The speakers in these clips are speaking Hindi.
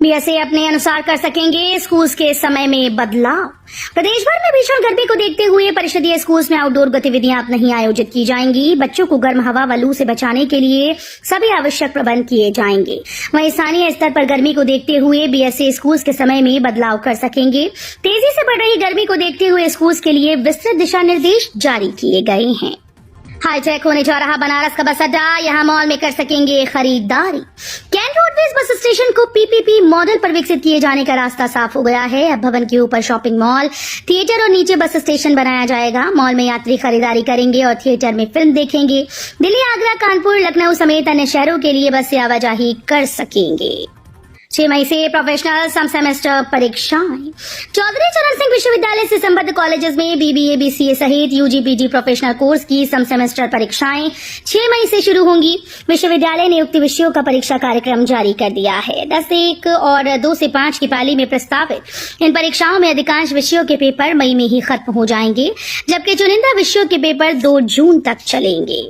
बीएसए अपने अनुसार कर सकेंगे स्कूल्स के समय में बदलाव। प्रदेश भर में भीषण गर्मी को देखते हुए परिषदीय स्कूल्स में आउटडोर गतिविधियां अब नहीं आयोजित की जाएंगी। बच्चों को गर्म हवा व लू से बचाने के लिए सभी आवश्यक प्रबंध किए जाएंगे। वहीं स्थानीय स्तर पर गर्मी को देखते हुए बीएसए स्कूल्स के समय में बदलाव कर सकेंगे। तेजी से बढ़ रही गर्मी को देखते हुए स्कूल्स के लिए विस्तृत दिशा निर्देश जारी किए गए हैं। हाईटेक होने जा रहा बनारस का बस अड्डा, यहाँ मॉल में कर सकेंगे खरीदारी। कैंट रोडवेज बस स्टेशन को पीपीपी मॉडल पर विकसित किए जाने का रास्ता साफ हो गया है। अब भवन के ऊपर शॉपिंग मॉल, थिएटर और नीचे बस स्टेशन बनाया जाएगा। मॉल में यात्री खरीदारी करेंगे और थिएटर में फिल्म देखेंगे। दिल्ली, आगरा, कानपुर, लखनऊ समेत अन्य शहरों के लिए बस से आवाजाही कर सकेंगे। 6 मई से प्रोफेशनल सम सेमेस्टर परीक्षाएं। चौधरी चरण सिंह विश्वविद्यालय से संबद्ध कॉलेजेस में बीबीए, बीसीए सहित यूजी, पीजी प्रोफेशनल कोर्स की सम सेमेस्टर परीक्षाएं 6 मई से शुरू होंगी। विश्वविद्यालय ने उक्त विषयों का परीक्षा कार्यक्रम जारी कर दिया है। 10 से 1 और 2 से 5 की पाली में प्रस्तावित इन परीक्षाओं में अधिकांश विषयों के पेपर मई में ही खत्म हो जाएंगे, जबकि चुनिंदा विषयों के पेपर 2 जून तक चलेंगे।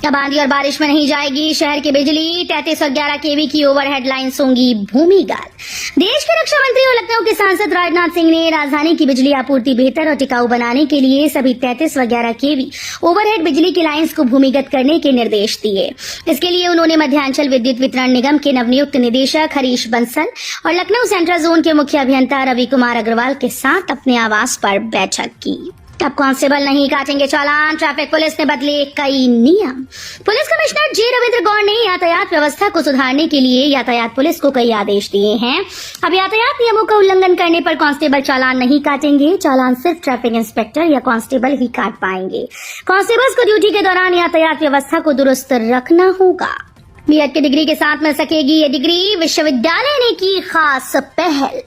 अब आंधी और बारिश में नहीं जाएगी शहर की बिजली। 3311 केवी की ओवरहेड लाइन्स होंगी भूमिगत। देश के रक्षा मंत्री और लखनऊ के सांसद राजनाथ सिंह ने राजधानी की बिजली आपूर्ति बेहतर और टिकाऊ बनाने के लिए सभी 3311 केवी ओवरहेड बिजली की लाइन्स को भूमिगत करने के निर्देश दिए। इसके लिए उन्होंने मध्यांचल विद्युत वितरण निगम के नवनियुक्त निदेशक हरीश बंसल और लखनऊ सेंट्रल जोन के मुख्य अभियंता रवि कुमार अग्रवाल के साथ अपने आवास पर बैठक की। अब कांस्टेबल नहीं काटेंगे चालान, ट्रैफिक पुलिस ने बदले कई नियम। पुलिस कमिश्नर जे रविंद्र गौड़ ने यातायात व्यवस्था को सुधारने के लिए यातायात पुलिस को कई आदेश दिए हैं। अब यातायात नियमों का उल्लंघन करने पर कांस्टेबल चालान नहीं काटेंगे। चालान सिर्फ ट्रैफिक इंस्पेक्टर या कांस्टेबल ही काट पाएंगे। कांस्टेबल्स को ड्यूटी के दौरान यातायात व्यवस्था को दुरुस्त रखना होगा। बीएड की डिग्री के साथ मिल सकेगी ये डिग्री। विश्वविद्यालय ने की खास पहल।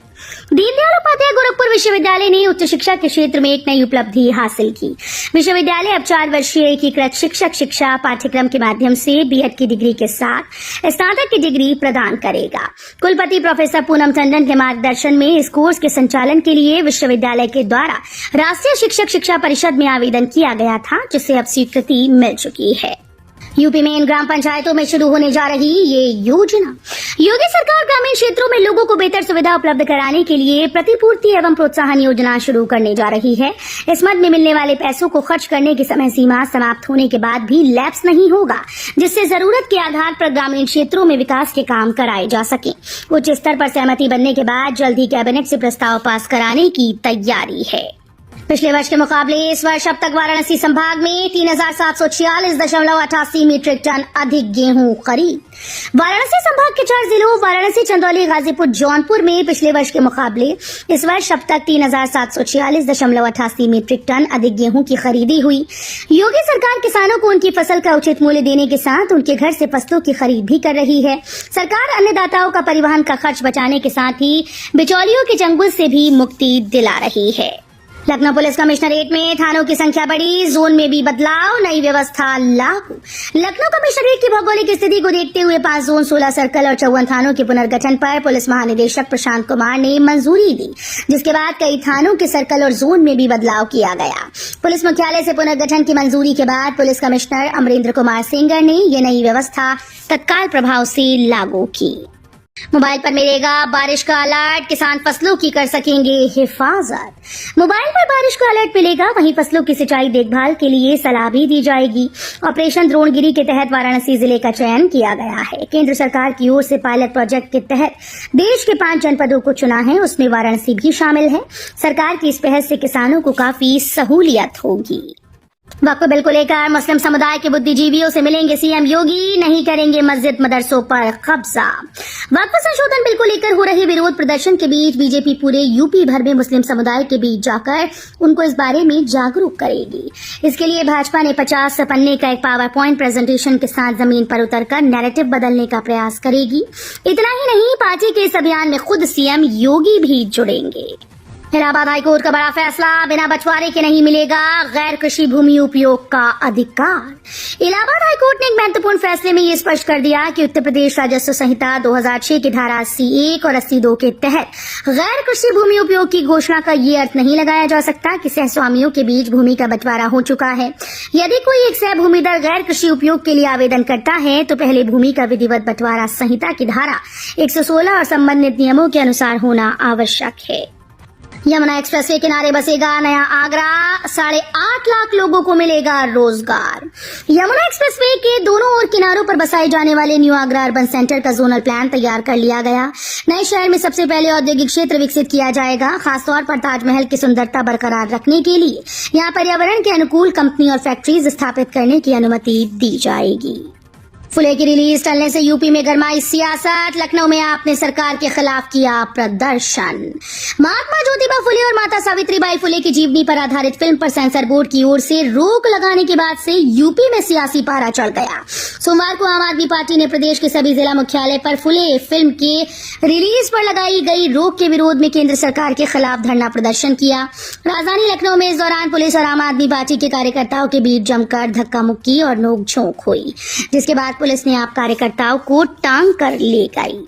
दीनदयाल उपाध्याय गोरखपुर विश्वविद्यालय ने उच्च शिक्षा के क्षेत्र में एक नई उपलब्धि हासिल की। विश्वविद्यालय अब 4 वर्षीय एकीकृत शिक्षक शिक्षा पाठ्यक्रम के माध्यम से बीएड की डिग्री के साथ स्नातक की डिग्री प्रदान करेगा। कुलपति प्रोफेसर पूनम टंडन के मार्गदर्शन में इस कोर्स के संचालन के लिए विश्वविद्यालय के द्वारा राष्ट्रीय शिक्षक शिक्षा परिषद में आवेदन किया गया था, जिसे अब स्वीकृति मिल चुकी है। यूपी में इन ग्राम पंचायतों में शुरू होने जा रही ये योजना। योगी सरकार ग्रामीण क्षेत्रों में लोगों को बेहतर सुविधा उपलब्ध कराने के लिए प्रतिपूर्ति एवं प्रोत्साहन योजना शुरू करने जा रही है। इस मद में मिलने वाले पैसों को खर्च करने की समय सीमा समाप्त होने के बाद भी लैप्स नहीं होगा, जिससे जरूरत के आधार पर ग्रामीण क्षेत्रों में विकास के काम कराए जा सके। उच्च स्तर पर सहमति बनने के बाद जल्द ही कैबिनेट से प्रस्ताव पास कराने की तैयारी है। पिछले वर्ष के मुकाबले इस वर्ष अब तक वाराणसी संभाग में 3746.88 मीट्रिक टन अधिक गेहूं खरीद। वाराणसी संभाग के 4 जिलों वाराणसी, चंदौली, गाजीपुर, जौनपुर में पिछले वर्ष के मुकाबले इस वर्ष अब तक 3746.88 मीट्रिक टन अधिक गेहूं की खरीदी हुई। योगी सरकार किसानों को उनकी फसल का उचित मूल्य देने के साथ उनके घर से फसलों की खरीद भी कर रही है। सरकार अन्नदाताओं का परिवहन का खर्च बचाने के साथ ही बिचौलियों के चंगुल से भी मुक्ति दिला रही है। लखनऊ पुलिस कमिश्नरेट में थानों की संख्या बढ़ी, जोन में भी बदलाव, नई व्यवस्था लागू। लखनऊ कमिश्नरेट की भौगोलिक स्थिति को देखते हुए 5 जोन, 16 सर्कल और 54 थानों के पुनर्गठन पर पुलिस महानिदेशक प्रशांत कुमार ने मंजूरी दी, जिसके बाद कई थानों के सर्कल और जोन में भी बदलाव किया गया। पुलिस मुख्यालय से पुनर्गठन की मंजूरी के बाद पुलिस कमिश्नर अमरेंद्र कुमार सेंगर ने ये नई व्यवस्था तत्काल प्रभाव से लागू की। मोबाइल पर मिलेगा बारिश का अलर्ट, किसान फसलों की कर सकेंगे हिफाजत। मोबाइल पर बारिश का अलर्ट मिलेगा, वहीं फसलों की सिंचाई देखभाल के लिए सलाह भी दी जाएगी। ऑपरेशन द्रोणगिरी के तहत वाराणसी जिले का चयन किया गया है। केंद्र सरकार की ओर से पायलट प्रोजेक्ट के तहत देश के 5 जनपदों को चुना है, उसमें वाराणसी भी शामिल है। सरकार की इस पहल से किसानों को काफी सहूलियत होगी। वक्फ बिल को लेकर मुस्लिम समुदाय के बुद्धिजीवियों से मिलेंगे सीएम योगी, नहीं करेंगे मस्जिद मदरसों पर कब्जा। वक्फ संशोधन बिल को लेकर हो रहे विरोध प्रदर्शन के बीच बीजेपी पूरे यूपी भर में मुस्लिम समुदाय के बीच जाकर उनको इस बारे में जागरूक करेगी। इसके लिए भाजपा ने 50 पन्ने का एक पावर पॉइंट प्रेजेंटेशन के साथ जमीन पर उतरकर नैरेटिव बदलने का प्रयास करेगी। इतना ही नहीं, पार्टी के इस अभियान में खुद सीएम योगी भी जुड़ेंगे। इलाहाबाद हाईकोर्ट का बड़ा फैसला, बिना बंटवारे के नहीं मिलेगा गैर कृषि भूमि उपयोग का अधिकार। इलाहाबाद हाईकोर्ट ने एक महत्वपूर्ण फैसले में ये स्पष्ट कर दिया कि उत्तर प्रदेश राजस्व संहिता 2006 की धारा 80(1) और 80(2) के तहत गैर कृषि भूमि उपयोग की घोषणा का ये अर्थ नहीं लगाया जा सकता कि सहस्वामियों के बीच भूमि का बंटवारा हो चुका है। यदि कोई एक सह भूमिदर गैर कृषि उपयोग के लिए आवेदन करता है तो पहले भूमि का विधिवत बंटवारा संहिता की धारा 116 और संबंधित नियमों के अनुसार होना आवश्यक है। यमुना एक्सप्रेसवे किनारे बसेगा नया आगरा, 8.5 लाख लोगों को मिलेगा रोजगार। यमुना एक्सप्रेसवे के दोनों ओर किनारों पर बसाए जाने वाले न्यू आगरा अर्बन सेंटर का जोनल प्लान तैयार कर लिया गया। नए शहर में सबसे पहले औद्योगिक क्षेत्र विकसित किया जाएगा। खासतौर पर ताजमहल की सुंदरता बरकरार रखने के लिए यहाँ पर्यावरण के अनुकूल कंपनी और फैक्ट्रीज स्थापित करने की अनुमति दी जाएगी। फुले की रिलीज टलने से यूपी में गरमाई सियासत, लखनऊ में आपने सरकार के खिलाफ किया प्रदर्शन। महात्मा ज्योतिबा फुले और माता सावित्रीबाई फुले की जीवनी पर आधारित फिल्म पर सेंसर बोर्ड की ओर से रोक लगाने के बाद से यूपी में सियासी पारा चढ़ गया। सोमवार को आम आदमी पार्टी ने प्रदेश के सभी जिला मुख्यालय पर फुले फिल्म के रिलीज पर लगाई गई रोक के विरोध में केंद्र सरकार के खिलाफ धरना प्रदर्शन किया। राजधानी लखनऊ में इस दौरान पुलिस और आम आदमी पार्टी के कार्यकर्ताओं के बीच जमकर धक्का मुक्की और नोकझोंक हुई, जिसके बाद पुलिस ने आप कार्यकर्ताओं को टांग कर ले गई।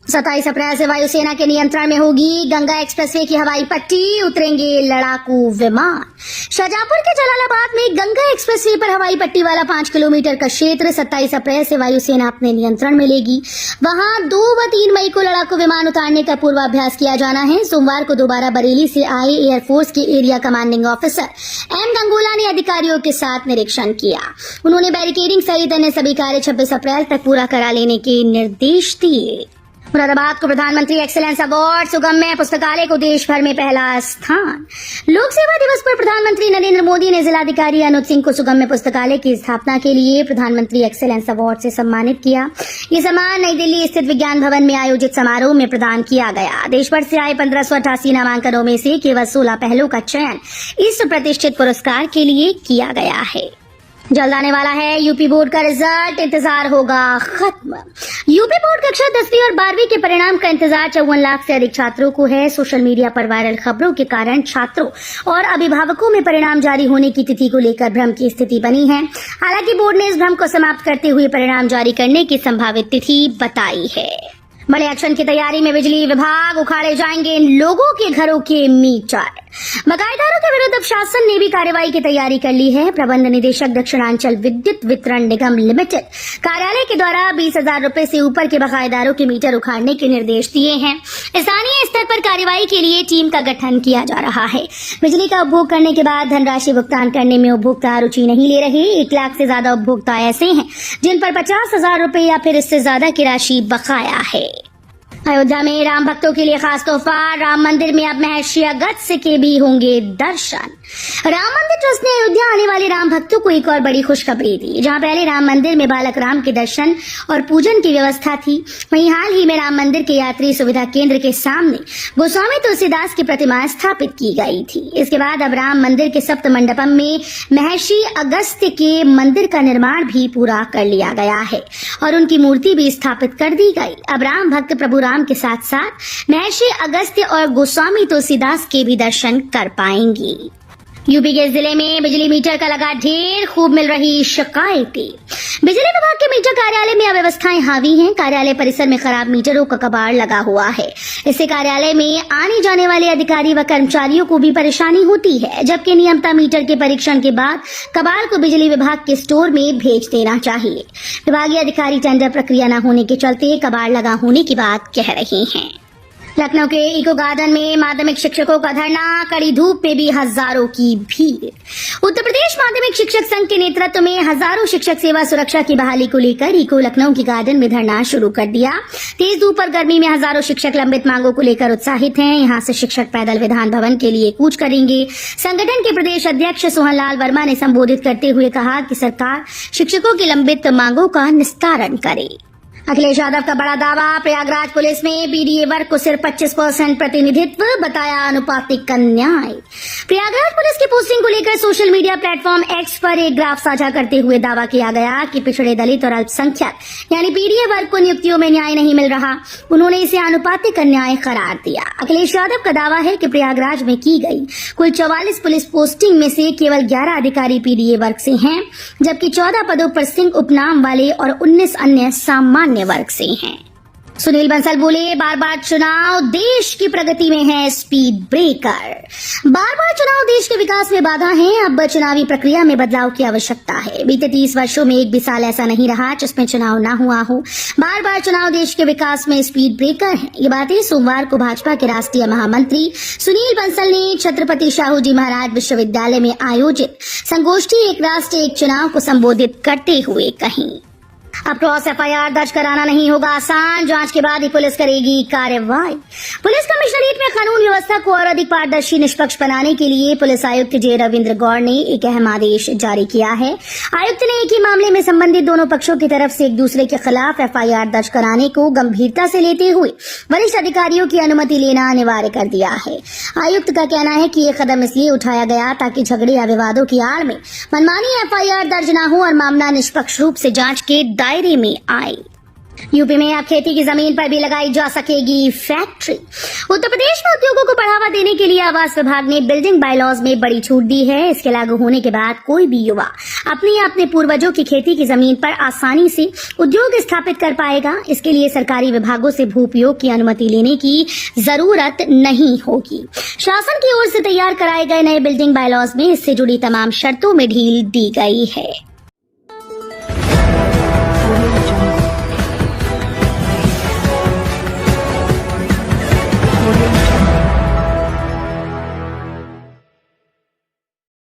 27 अप्रैल से वायुसेना के नियंत्रण में होगी गंगा एक्सप्रेसवे की हवाई पट्टी, उतरेंगे लड़ाकू विमान। शाहजहांपुर के जलालाबाद में गंगा एक्सप्रेसवे पर हवाई पट्टी वाला 5 किलोमीटर का क्षेत्र 27 अप्रैल से वायुसेना अपने नियंत्रण में लेगी। वहां 2 व 3 मई को लड़ाकू विमान उतारने का पूर्वाभ्यास किया जाना है। सोमवार को दोबारा बरेली से आए एयरफोर्स के area commanding officer M Gangola ने अधिकारियों के साथ निरीक्षण किया। उन्होंने बैरिकेडिंग सहित अन्य सभी कार्य 26 अप्रैल तक पूरा करा लेने के निर्देश दिए। मुरादाबाद को प्रधानमंत्री एक्सीलेंस अवार्ड, सुगम्य पुस्तकालय को देश भर में पहला स्थान। लोक सेवा दिवस पर प्रधानमंत्री नरेंद्र मोदी ने जिलाधिकारी अनुज सिंह को सुगम्य पुस्तकालय की स्थापना के लिए प्रधानमंत्री एक्सीलेंस अवार्ड से सम्मानित किया। ये सम्मान नई दिल्ली स्थित विज्ञान भवन में आयोजित समारोह में प्रदान किया गया। देश भर से आए 1588 नामांकनों में से केवल 16 पहलों का चयन इस प्रतिष्ठित पुरस्कार के लिए किया गया है। जल्द आने वाला है यूपी बोर्ड का रिजल्ट, इंतजार होगा खत्म। यूपी बोर्ड कक्षा 10वीं और 12वीं के परिणाम का इंतजार 54 लाख से अधिक छात्रों को है। सोशल मीडिया पर वायरल खबरों के कारण छात्रों और अभिभावकों में परिणाम जारी होने की तिथि को लेकर भ्रम की स्थिति बनी है। हालांकि बोर्ड ने इस भ्रम को समाप्त करते हुए परिणाम जारी करने की संभावित तिथि बताई है। बड़े एक्शन की तैयारी में बिजली विभाग, उखाड़े जाएंगे इन लोगों के घरों के मीटर। बकायेदारों के विरुद्ध शासन ने भी कार्रवाई की तैयारी कर ली है। प्रबंध निदेशक दक्षिणांचल विद्युत वितरण निगम लिमिटेड कार्यालय के द्वारा 20,000 रुपए से ऊपर के बकायेदारों के मीटर उखाड़ने के निर्देश दिए हैं। स्थानीय स्तर पर कार्रवाई के लिए टीम का गठन किया जा रहा है। बिजली का उपभोग करने के बाद धनराशि भुगतान करने में उपभोक्ता रुचि नहीं ले रहे। 1 लाख से ज्यादा उपभोक्ता ऐसे हैं जिन पर 50,000 रुपए या फिर इससे ज्यादा की राशि बकाया है। अयोध्या में राम भक्तों के लिए खास तोहफा, राम मंदिर में अब महर्षि अगस्त्य के भी होंगे दर्शन। राम मंदिर ट्रस्ट ने अयोध्या आने वाले राम भक्तों को एक और बड़ी खुशखबरी दी। जहां पहले राम मंदिर में बालक राम के दर्शन और पूजन की व्यवस्था थी, वहीं हाल ही में राम मंदिर के यात्री सुविधा केंद्र के सामने गोस्वामी तुलसीदास की प्रतिमा स्थापित की गई थी। इसके बाद अब राम मंदिर के सप्त मंडपम में महर्षि अगस्त्य के मंदिर का निर्माण भी पूरा कर लिया गया है और उनकी मूर्ति भी स्थापित कर दी गई। अब राम भक्त प्रभु राम के साथ साथ महर्षि अगस्त्य और गोस्वामी तुलसीदास के भी दर्शन कर पाएंगे। यूपी के जिले में बिजली मीटर का लगा ढेर, खूब मिल रही शिकायतें। बिजली विभाग के मीटर कार्यालय में अव्यवस्थाएं हावी हैं। कार्यालय परिसर में खराब मीटरों का कबाड़ लगा हुआ है। इससे कार्यालय में आने जाने वाले अधिकारी व कर्मचारियों को भी परेशानी होती है, जबकि नियमता मीटर के परीक्षण के बाद कबाड़ को बिजली विभाग के स्टोर में भेज देना चाहिए। विभागीय अधिकारी टेंडर प्रक्रिया न होने के चलते कबाड़ लगा होने की बात कह रहे हैं। लखनऊ के इको गार्डन में माध्यमिक शिक्षकों का धरना, कड़ी धूप में भी हजारों की भीड़। उत्तर प्रदेश माध्यमिक शिक्षक संघ के नेतृत्व में हजारों शिक्षक सेवा सुरक्षा की बहाली को लेकर इको लखनऊ के गार्डन में धरना शुरू कर दिया। तेज धूप और गर्मी में हजारों शिक्षक लंबित मांगों को लेकर उत्साहित हैं। यहां से शिक्षक पैदल विधान भवन के लिए कूच करेंगे। संगठन के प्रदेश अध्यक्ष सोहनलाल वर्मा ने संबोधित करते हुए कहा कि सरकार शिक्षकों की लंबित मांगों का निस्तारण करे। अखिलेश यादव का बड़ा दावा, प्रयागराज पुलिस में बीडीए वर्ग को सिर्फ 25% प्रतिनिधित्व, बताया अनुपातिक अन्याय। प्रयागराज पुलिस की पोस्टिंग को लेकर सोशल मीडिया प्लेटफॉर्म एक्स पर एक ग्राफ साझा करते हुए दावा किया गया कि पिछड़े दलित और अल्पसंख्यक यानी पीडीए वर्ग को नियुक्तियों में न्याय नहीं मिल रहा। उन्होंने इसे आनुपातिक अन्याय करार दिया। अखिलेश यादव का दावा है कि प्रयागराज में की गई कुल 44 पुलिस पोस्टिंग में से केवल 11 अधिकारी पीडीए वर्ग से हैं, जबकि 14 पदों पर सिंह उपनाम वाले और 19 अन्य सामान्य वर्ग से हैं। सुनील बंसल बोले, बार बार चुनाव देश की प्रगति में है स्पीड ब्रेकर। बार बार चुनाव देश के विकास में बाधा है। अब चुनावी प्रक्रिया में बदलाव की आवश्यकता है। बीते 30 वर्षों में एक भी साल ऐसा नहीं रहा जिसमें चुनाव न हुआ हो। बार बार चुनाव देश के विकास में स्पीड ब्रेकर है। ये बातें सोमवार को भाजपा के राष्ट्रीय महामंत्री सुनील बंसल ने छत्रपति शाहू जी महाराज विश्वविद्यालय में आयोजित संगोष्ठी एक राष्ट्र एक चुनाव को संबोधित करते हुए कही। अब क्रॉस एफआईआर दर्ज कराना नहीं होगा आसान, जांच के बाद ही पुलिस करेगी कार्रवाई। पुलिस कमिश्नरेट में कानून व्यवस्था को और अधिक पारदर्शी निष्पक्ष बनाने के लिए पुलिस आयुक्त जे रविंद्र गौड़ ने एक अहम आदेश जारी किया है। आयुक्त ने एक ही मामले में संबंधित दोनों पक्षों की तरफ से एक दूसरे के खिलाफ एफआईआर दर्ज कराने को गंभीरता से लेते हुए वरिष्ठ अधिकारियों की अनुमति लेना अनिवार्य कर दिया है। आयुक्त का कहना है कि ये कदम इसलिए उठाया गया ताकि झगड़े या विवादों की आड़ में मनमानी एफआईआर दर्ज न हो और मामला निष्पक्ष रूप से जांच के दायरे में आए। यूपी में अब खेती की जमीन पर भी लगाई जा सकेगी फैक्ट्री। उत्तर प्रदेश में उद्योगों को बढ़ावा देने के लिए आवास विभाग ने बिल्डिंग बायलॉज में बड़ी छूट दी है। इसके लागू होने के बाद कोई भी युवा अपने पूर्वजों की खेती की जमीन पर आसानी से उद्योग स्थापित कर पाएगा। इसके लिए सरकारी विभागों से भू उपयोग की अनुमति लेने की जरूरत नहीं होगी। शासन की ओर से तैयार कराए गए नए बिल्डिंग बायलॉज में इससे जुड़ी तमाम शर्तों में ढील दी गई है।